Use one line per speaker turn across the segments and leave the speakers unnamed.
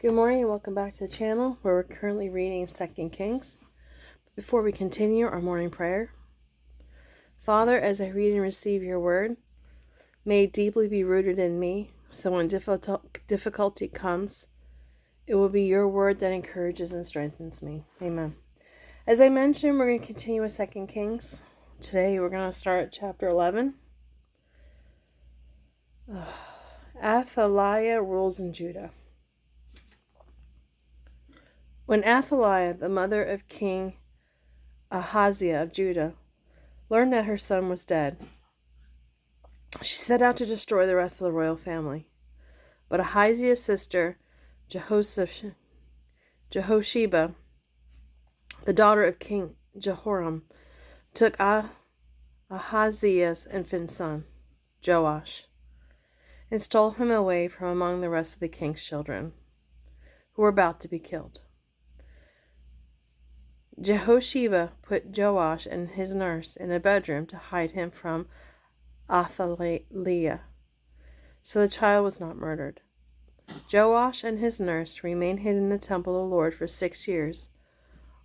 Good morning and welcome back to the channel where we're currently reading 2 Kings. Before we continue our morning prayer, Father, as I read and receive your word, may it deeply be rooted in me, so when difficulty comes, it will be your word that encourages and strengthens me. Amen. As I mentioned, we're going to continue with 2 Kings. Today we're going to start at chapter 11. Athaliah rules in Judah. When Athaliah, the mother of King Ahaziah of Judah, learned that her son was dead, she set out to destroy the rest of the royal family. But Ahaziah's sister, Jehoshaphat, the daughter of King Jehoram, took Ahaziah's infant son, Joash, and stole him away from among the rest of the king's children, who were about to be killed. Jehoshaphat put Joash and his nurse in a bedroom to hide him from Athaliah, so the child was not murdered. Joash and his nurse remained hidden in the temple of the Lord for 6 years,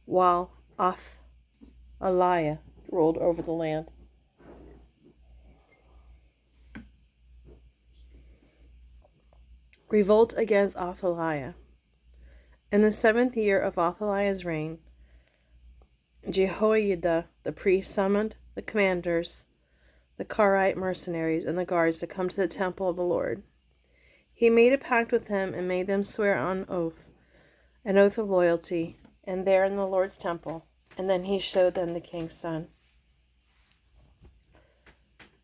while Athaliah ruled over the land. Revolt against Athaliah. In the 7th year of Athaliah's reign, Jehoiada the priest summoned the commanders, the Karaite mercenaries, and the guards to come to the temple of the Lord. He made a pact with them and made them swear an oath of loyalty, and there in the Lord's temple, and then he showed them the king's son.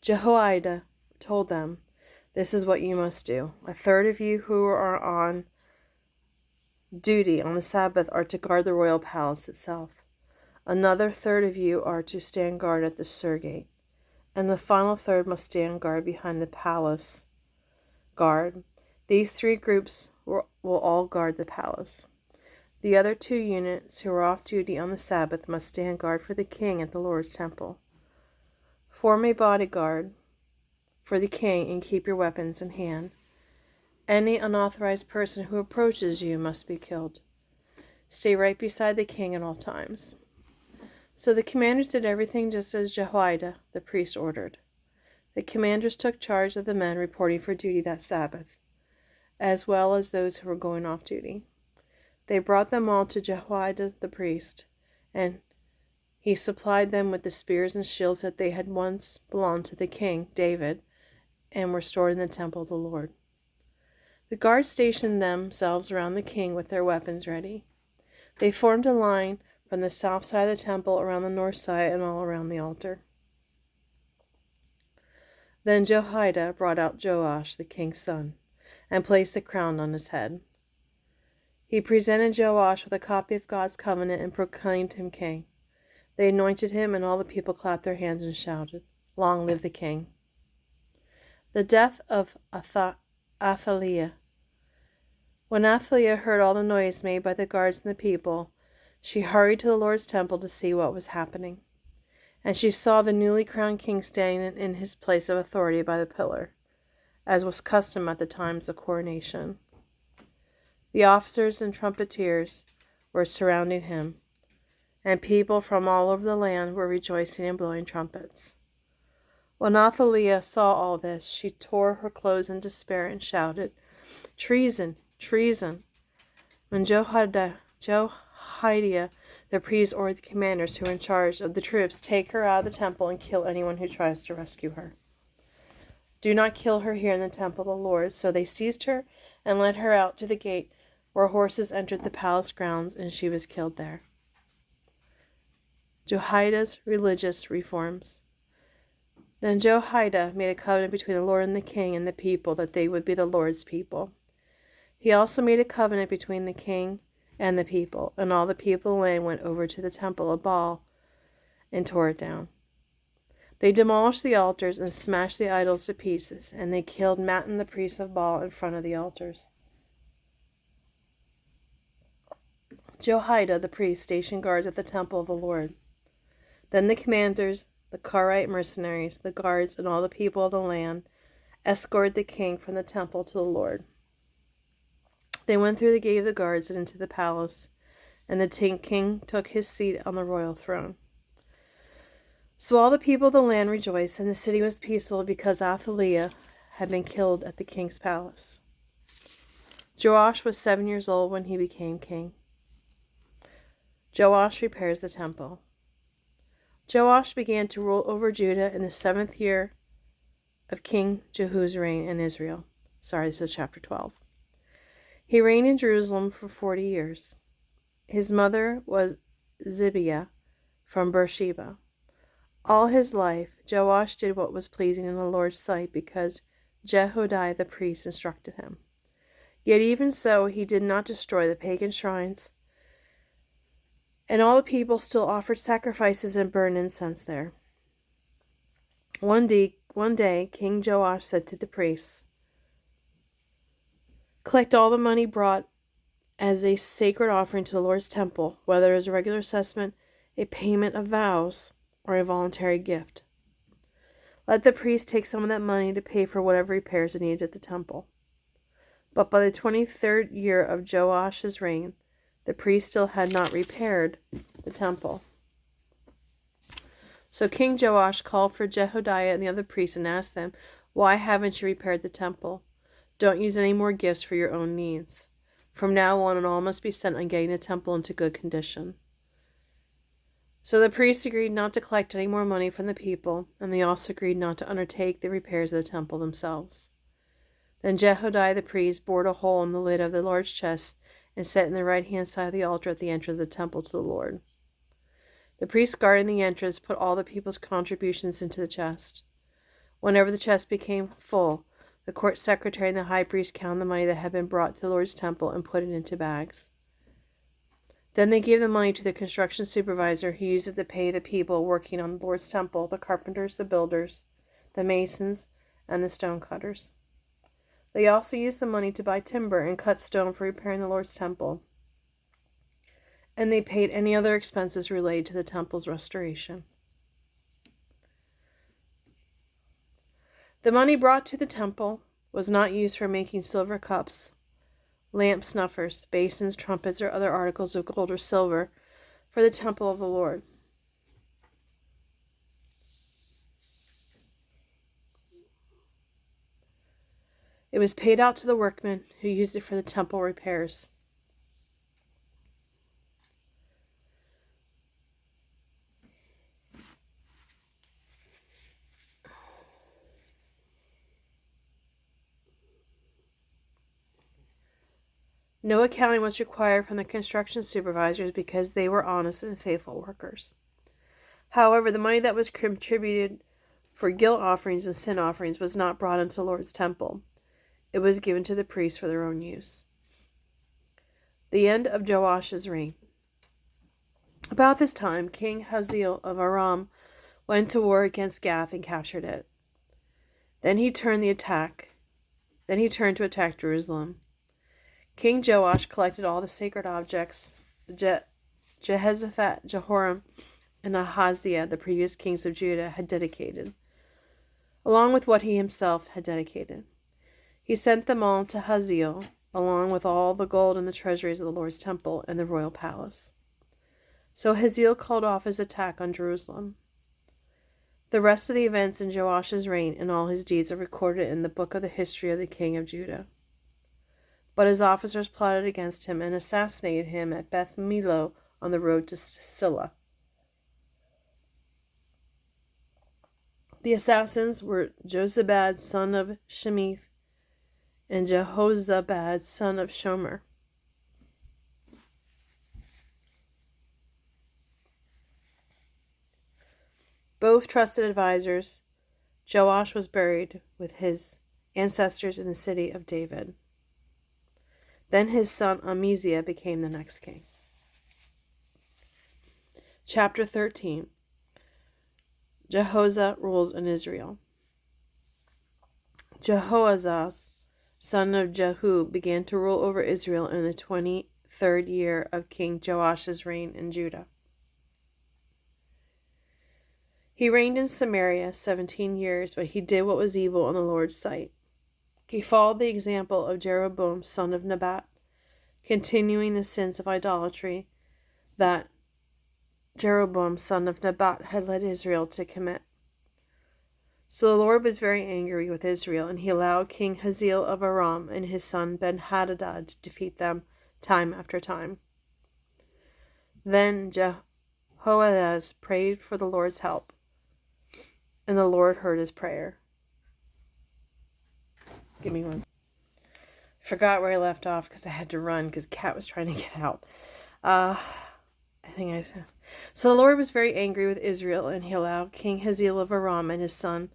Jehoiada told them, "This is what you must do. A third of you who are on duty on the Sabbath are to guard the royal palace itself. Another third of you are to stand guard at the Sur Gate, and the final third must stand guard behind the palace guard. These 3 groups will all guard the palace. The other 2 units who are off duty on the Sabbath must stand guard for the king at the Lord's temple. Form a bodyguard for the king and keep your weapons in hand. Any unauthorized person who approaches you must be killed. Stay right beside the king at all times." So the commanders did everything just as Jehoiada the priest ordered. The commanders took charge of the men reporting for duty that Sabbath, as well as those who were going off duty. They brought them all to Jehoiada the priest, and he supplied them with the spears and shields that they had once belonged to the king, David, and were stored in the temple of the Lord. The guards stationed themselves around the king with their weapons ready. They formed a line from the south side of the temple, around the north side, and all around the altar. Then Jehoiada brought out Joash, the king's son, and placed the crown on his head. He presented Joash with a copy of God's covenant and proclaimed him king. They anointed him, and all the people clapped their hands and shouted, "Long live the king!" The death of Athaliah. When Athaliah heard all the noise made by the guards and the people, she hurried to the Lord's temple to see what was happening. And she saw the newly crowned king standing in his place of authority by the pillar, as was custom at the times of coronation. The officers and trumpeters were surrounding him, and people from all over the land were rejoicing and blowing trumpets. When Athaliah saw all this, she tore her clothes in despair and shouted, "Treason! Treason!" When Jehoiada the priest ordered the commanders who were in charge of the troops, "Take her out of the temple and kill anyone who tries to rescue her. Do not kill her here in the temple of the Lord." So they seized her and led her out to the gate where horses entered the palace grounds, and she was killed there. Jehoiada's religious reforms. Then Jehoiada made a covenant between the Lord and the king and the people that they would be the Lord's people. He also made a covenant between the king and the people, and all the people of the land went over to the temple of Baal and tore it down. They demolished the altars and smashed the idols to pieces, and they killed Mattan the priest of Baal in front of the altars. Jehoiada the priest stationed guards at the temple of the Lord. Then the commanders, the Karaite mercenaries, the guards, and all the people of the land escorted the king from the temple to the Lord. They went through the gate of the guards and into the palace, and the king took his seat on the royal throne. So all the people of the land rejoiced, and the city was peaceful because Athaliah had been killed at the king's palace. Joash was 7 years old when he became king. Joash repairs the temple. Joash began to rule over Judah in the 7th year of King Jehu's reign in Israel. This is chapter 12. He reigned in Jerusalem for 40 years. His mother was Zibiah from Beersheba. All his life, Joash did what was pleasing in the Lord's sight because Jehoiada the priest instructed him. Yet even so, he did not destroy the pagan shrines, and all the people still offered sacrifices and burned incense there. One day, King Joash said to the priests, "Collect all the money brought as a sacred offering to the Lord's temple, whether as a regular assessment, a payment of vows, or a voluntary gift. Let the priest take some of that money to pay for whatever repairs are needed at the temple." But by the 23rd year of Joash's reign, the priest still had not repaired the temple. So King Joash called for Jehoiada and the other priests and asked them, "Why haven't you repaired the temple? Don't use any more gifts for your own needs. From now on, all must be spent on getting the temple into good condition." So the priests agreed not to collect any more money from the people, and they also agreed not to undertake the repairs of the temple themselves. Then Jehoiada the priest bored a hole in the lid of the large chest and set it in the right-hand side of the altar at the entrance of the temple to the Lord. The priest guarding the entrance put all the people's contributions into the chest. Whenever the chest became full, the court secretary and the high priest counted the money that had been brought to the Lord's temple and put it into bags. Then they gave the money to the construction supervisor, who used it to pay the people working on the Lord's temple, the carpenters, the builders, the masons, and the stonecutters. They also used the money to buy timber and cut stone for repairing the Lord's temple, and they paid any other expenses related to the temple's restoration. The money brought to the temple was not used for making silver cups, lamp snuffers, basins, trumpets, or other articles of gold or silver for the temple of the Lord. It was paid out to the workmen who used it for the temple repairs. No accounting was required from the construction supervisors because they were honest and faithful workers. However, the money that was contributed for guilt offerings and sin offerings was not brought into the Lord's temple. It was given to the priests for their own use. The end of Joash's reign. About this time, King Hazael of Aram went to war against Gath and captured it. Then he turned to attack Jerusalem. King Joash collected all the sacred objects Jehoshaphat, Jehoram, and Ahaziah, the previous kings of Judah, had dedicated, along with what he himself had dedicated. He sent them all to Hazael, along with all the gold and the treasuries of the Lord's temple and the royal palace. So Hazael called off his attack on Jerusalem. The rest of the events in Joash's reign and all his deeds are recorded in the book of the history of the king of Judah. But his officers plotted against him and assassinated him at Beth Millo on the road to Silla. The assassins were Jozabad, son of Shemith, and Jehozabad, son of Shomer. Both trusted advisors, Joash was buried with his ancestors in the city of David. Then his son Amaziah became the next king. Chapter 13. Jehoshaphat rules in Israel. Jehoahaz, son of Jehu, began to rule over Israel in the 23rd year of King Joash's reign in Judah. He reigned in Samaria 17 years, but he did what was evil in the Lord's sight. He followed the example of Jeroboam, son of Nebat, continuing the sins of idolatry that Jeroboam, son of Nebat, had led Israel to commit. So the Lord was very angry with Israel, and he allowed King Hazael of Aram and his son Ben-Hadad to defeat them time after time. Then Jehoahaz prayed for the Lord's help, and the Lord heard his prayer. Give me one second. Forgot where I left off because I had to run because Kat was trying to get out. So the Lord was very angry with Israel, and he allowed King Hazael of Aram and his son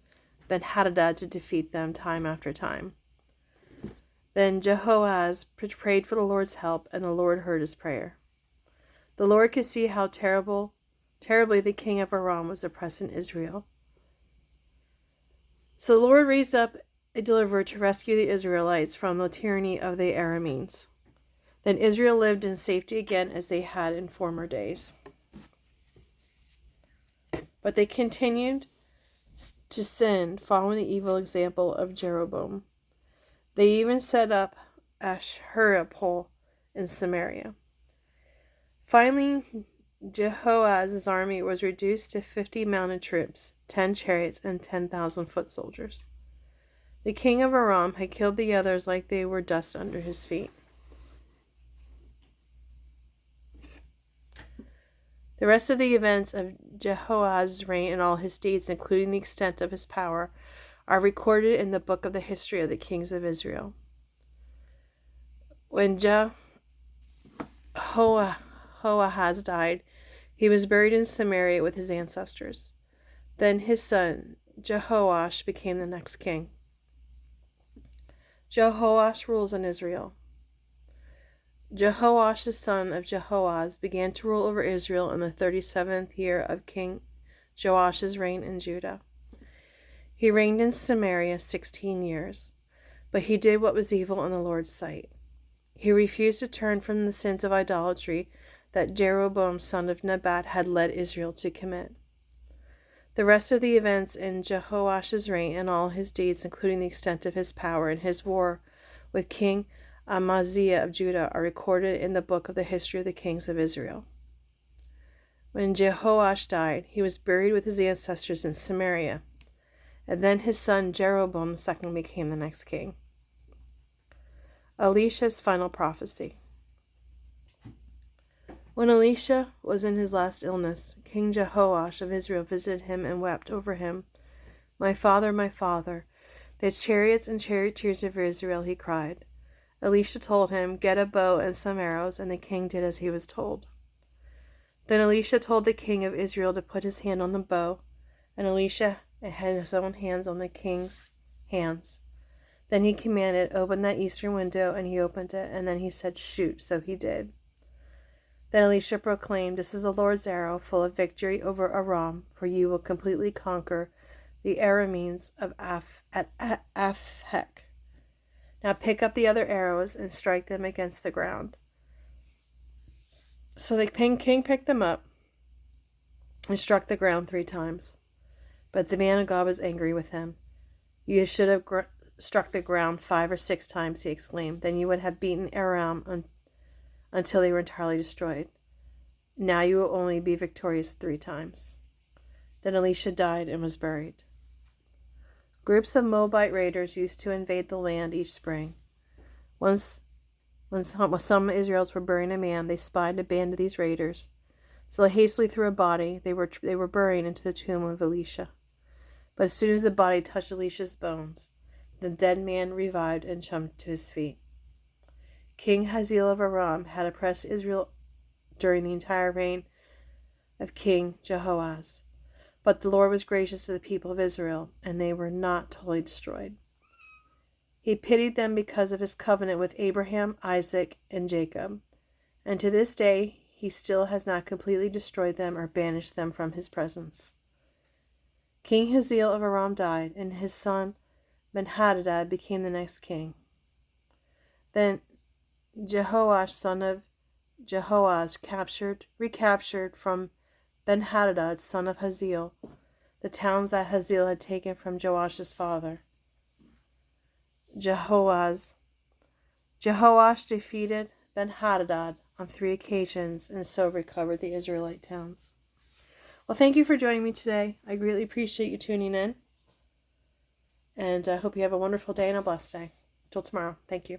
Ben-Hadad to defeat them time after time. Then Jehoahaz prayed for the Lord's help, and the Lord heard his prayer. The Lord could see how terribly the king of Aram was oppressing Israel. So the Lord raised up a deliverer to rescue the Israelites from the tyranny of the Arameans. Then Israel lived in safety again as they had in former days. But they continued to sin, following the evil example of Jeroboam. They even set up Asherah pole in Samaria. Finally, Jehoahaz's army was reduced to 50 mounted troops, 10 chariots, and 10,000 foot soldiers. The king of Aram had killed the others like they were dust under his feet. The rest of the events of Jehoahaz's reign and all his deeds, including the extent of his power, are recorded in the book of the history of the kings of Israel. When Jehoahaz died, he was buried in Samaria with his ancestors. Then his son Jehoash became the next king. Jehoash rules in Israel. Jehoash, the son of Jehoahaz, began to rule over Israel in the 37th year of King Joash's reign in Judah. He reigned in Samaria 16 years, but he did what was evil in the Lord's sight. He refused to turn from the sins of idolatry that Jeroboam, son of Nebat, had led Israel to commit. The rest of the events in Jehoash's reign and all his deeds, including the extent of his power and his war with King Amaziah of Judah, are recorded in the book of the history of the kings of Israel. When Jehoash died, he was buried with his ancestors in Samaria, and then his son Jeroboam II became the next king. Elisha's final prophecy. When Alicia was in his last illness, King Jehoash of Israel visited him and wept over him. My father, the chariots and charioteers of Israel, he cried. Elisha told him, get a bow and some arrows, and the king did as he was told. Then Elisha told the king of Israel to put his hand on the bow, and Elisha had his own hands on the king's hands. Then he commanded, open that eastern window, and he opened it, and then he said, shoot, so he did. Then Elisha proclaimed, this is the Lord's arrow, full of victory over Aram, for you will completely conquer the Arameans of Aphek. Now pick up the other arrows and strike them against the ground. So the king picked them up and struck the ground 3 times. But the man of God was angry with him. You should have struck the ground 5 or 6 times, he exclaimed. Then you would have beaten Aram until they were entirely destroyed. Now you will only be victorious 3 times. Then Elisha died and was buried. Groups of Moabite raiders used to invade the land each spring. Once, when some Israelites were burying a man, they spied a band of these raiders. So they hastily threw a body they were burying into the tomb of Elisha. But as soon as the body touched Elisha's bones, the dead man revived and jumped to his feet. King Hazael of Aram had oppressed Israel during the entire reign of King Jehoahaz. But the Lord was gracious to the people of Israel, and they were not totally destroyed. He pitied them because of his covenant with Abraham, Isaac, and Jacob. And to this day, he still has not completely destroyed them or banished them from his presence. King Hazael of Aram died, and his son Ben-Hadad became the next king. Then Jehoash, son of Jehoahaz, recaptured from Ben-Hadad, son of Hazael, the towns that Hazael had taken from Joash's father, Jehoahaz. Jehoash defeated Ben-Hadad on 3 occasions and so recovered the Israelite towns. Well, thank you for joining me today. I greatly appreciate you tuning in. And I hope you have a wonderful day and a blessed day. Till tomorrow. Thank you.